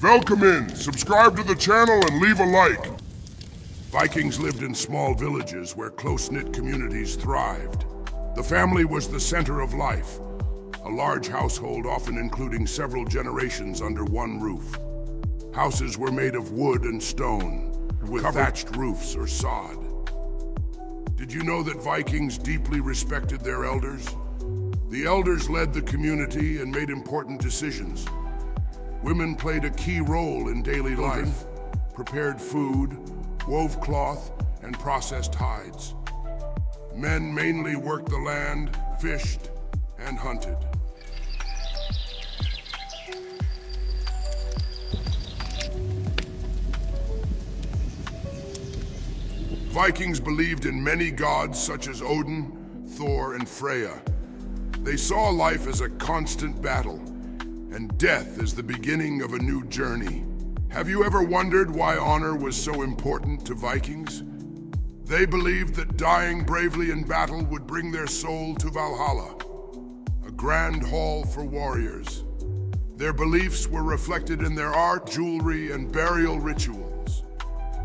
Welcome in, subscribe to the channel and leave a like. Vikings lived in small villages where close-knit communities thrived. The family was the center of life, a large household often including several generations under one roof. Houses were made of wood and stone, with thatched roofs or sod. Did you know that Vikings deeply respected their elders? The elders led the community and made important decisions. Women played a key role in daily life, prepared food, wove cloth, and processed hides. Men mainly worked the land, fished, and hunted. Vikings believed in many gods such as Odin, Thor, and Freya. They saw life as a constant battle, and death as the beginning of a new journey. Have you ever wondered why honor was so important to Vikings? They believed that dying bravely in battle would bring their soul to Valhalla, a grand hall for warriors. Their beliefs were reflected in their art, jewelry, and burial rituals,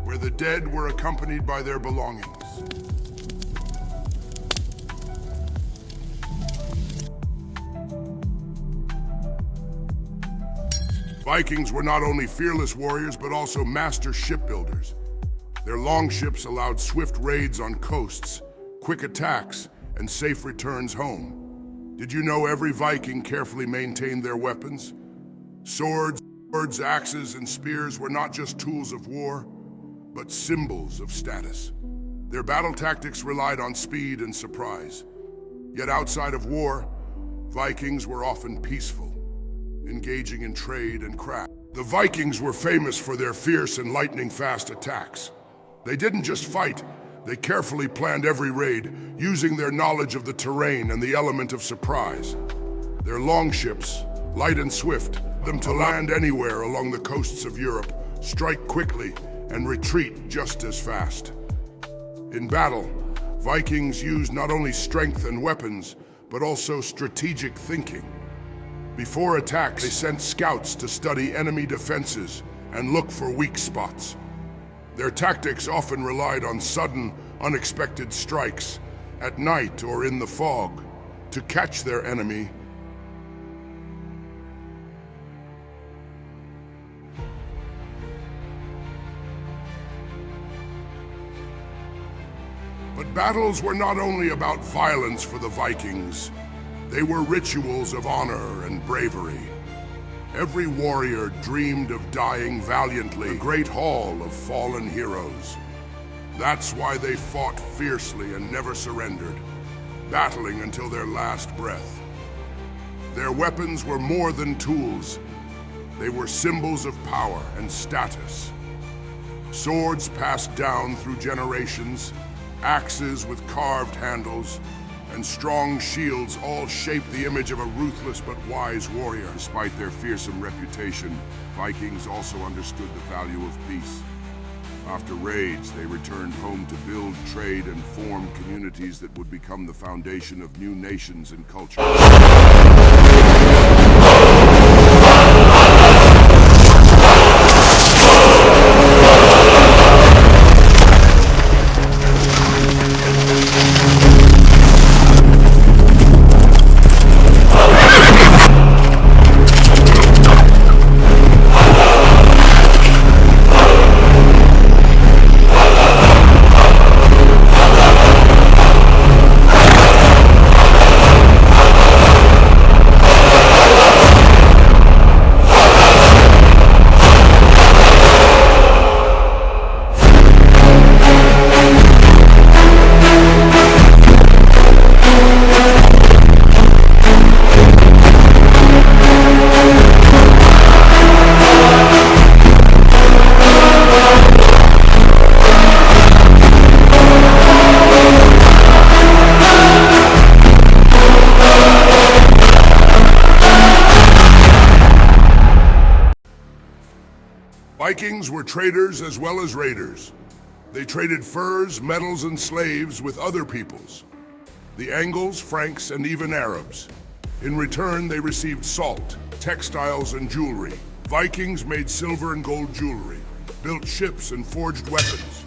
where the dead were accompanied by their belongings. Vikings were not only fearless warriors, but also master shipbuilders. Their longships allowed swift raids on coasts, quick attacks, and safe returns home. Did you know every Viking carefully maintained their weapons? Swords, axes, and spears were not just tools of war, but symbols of status. Their battle tactics relied on speed and surprise. Yet outside of war, Vikings were often peaceful, engaging in trade and craft. The Vikings were famous for their fierce and lightning-fast attacks. They didn't just fight, they carefully planned every raid, using their knowledge of the terrain and the element of surprise. Their longships, light and swift, them to land anywhere along the coasts of Europe, strike quickly, and retreat just as fast. In battle, Vikings used not only strength and weapons, but also strategic thinking. Before attacks, they sent scouts to study enemy defenses and look for weak spots. Their tactics often relied on sudden, unexpected strikes, at night or in the fog, to catch their enemy. But battles were not only about violence for the Vikings. They were rituals of honor and bravery. Every warrior dreamed of dying valiantly in the great hall of fallen heroes. That's why they fought fiercely and never surrendered, battling until their last breath. Their weapons were more than tools. They were symbols of power and status. Swords passed down through generations, axes with carved handles, and strong shields all shaped the image of a ruthless but wise warrior. Despite their fearsome reputation, Vikings also understood the value of peace. After raids, they returned home to build, trade, and form communities that would become the foundation of new nations and cultures. Vikings were traders as well as raiders. They traded furs, metals, and slaves with other peoples, the Angles, Franks, and even Arabs. In return, they received salt, textiles, and jewelry. Vikings made silver and gold jewelry, built ships and forged weapons.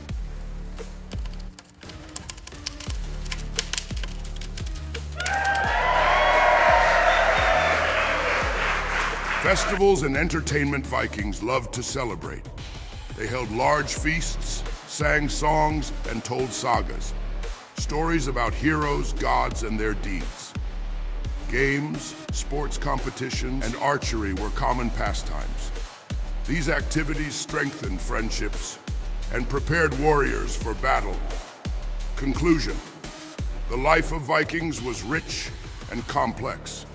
Festivals and entertainment Vikings loved to celebrate. They held large feasts, sang songs, and told sagas. Stories about heroes, gods, and their deeds. Games, sports competitions, and archery were common pastimes. These activities strengthened friendships and prepared warriors for battle. Conclusion: the life of Vikings was rich and complex.